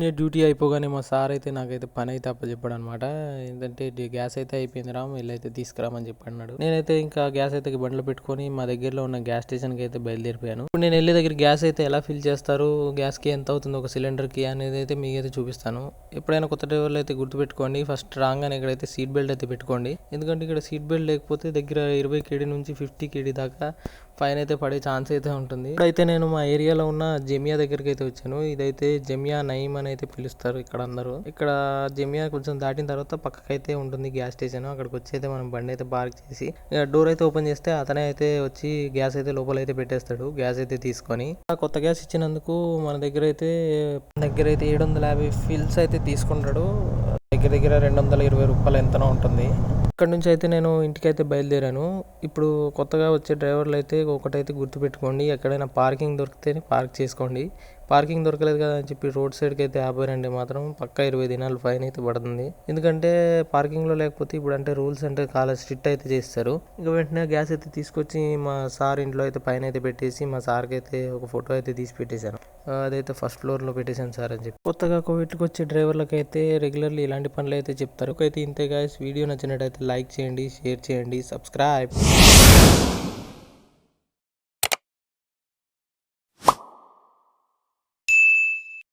నేను డ్యూటీ అయిపోగానే మా సార్ అయితే నాకైతే పని అయితే అప్పచెప్పాడు అనమాట. ఏంటంటే గ్యాస్ అయితే అయిపోయింది రా, వీళ్ళైతే తీసుకురామని చెప్పన్నాడు. నేనైతే ఇంకా గ్యాస్ అయితే బండ్లో పెట్టుకొని మా దగ్గరలో ఉన్న గ్యాస్ స్టేషన్కి అయితే బయలుదేరిపోయాను. ఇప్పుడు నేను వెళ్ళే దగ్గర గ్యాస్ అయితే ఎలా ఫిల్ చేస్తారు, గ్యాస్కి ఎంత అవుతుంది ఒక సిలిండర్కి అనేది అయితే మీకైతే చూపిస్తాను. ఎప్పుడైనా కొత్త డ్రైవర్లు అయితే గుర్తుపెట్టుకోండి, ఫస్ట్ రాగానే ఇక్కడైతే సీట్ బెల్ట్ అయితే పెట్టుకోండి. ఎందుకంటే ఇక్కడ సీట్ బెల్ట్ లేకపోతే దగ్గర 20 కేడీ నుంచి 50 కేడీ దాకా ఫైన్ అయితే పడే ఛాన్స్ అయితే ఉంటుంది. ఇప్పుడైతే నేను మా ఏరియాలో ఉన్న జమియా దగ్గరికి అయితే వచ్చాను. ఇదైతే జమియా నయీం అని అయితే పిలుస్తారు ఇక్కడ అందరూ. ఇక్కడ జమియా కొంచెం దాటిన తర్వాత పక్కకైతే ఉంటుంది గ్యాస్ స్టేషన్. అక్కడికి వచ్చి అయితే మనం బండి అయితే పార్క్ చేసి డోర్ అయితే ఓపెన్ చేస్తే అతనే అయితే వచ్చి గ్యాస్ అయితే లోపల అయితే పెట్టేస్తాడు. గ్యాస్ అయితే తీసుకొని కొత్త గ్యాస్ ఇచ్చినందుకు మన దగ్గర అయితే 750 ఫిల్స్ అయితే తీసుకుంటాడు. దగ్గర దగ్గర 220 రూపాయలు ఎంతనో ఉంటుంది. ఇక్కడ నుంచి అయితే నేను ఇంటికైతే బయలుదేరాను. ఇప్పుడు కొత్తగా వచ్చే డ్రైవర్లు అయితే ఒకటైతే గుర్తుపెట్టుకోండి, ఎక్కడైనా పార్కింగ్ దొరికితే పార్క్ చేసుకోండి. పార్కింగ్ దొరకలేదు కదా అని చెప్పి రోడ్ సైడ్కి అయితే ఆపారండి మాత్రం పక్కా 20 దినాలు ఫైన్ అయితే పడుతుంది. ఎందుకంటే పార్కింగ్లో లేకపోతే ఇప్పుడు అంటే రూల్స్ అంటే చాలా స్ట్రిక్ట్ అయితే చేస్తారు. ఇక వెంటనే గ్యాస్ అయితే తీసుకొచ్చి మా సార్ ఇంట్లో అయితే పైన అయితే పెట్టేసి మా సార్కి అయితే ఒక ఫోటో అయితే తీసి పెట్టేశాను. అదైతే ఫస్ట్ ఫ్లోర్లో పెట్టేశాను సార్ అని చెప్పి. కొత్తగా కోవిడ్కి వచ్చే డ్రైవర్లకు అయితే రెగ్యులర్లీ ఇలాంటి పనులు అయితే చెప్తారు. అయితే ఇంతే గాయస్, వీడియో నచ్చినట్టయితే లైక్ చేయండి, షేర్ చేయండి, సబ్స్క్రైబ్.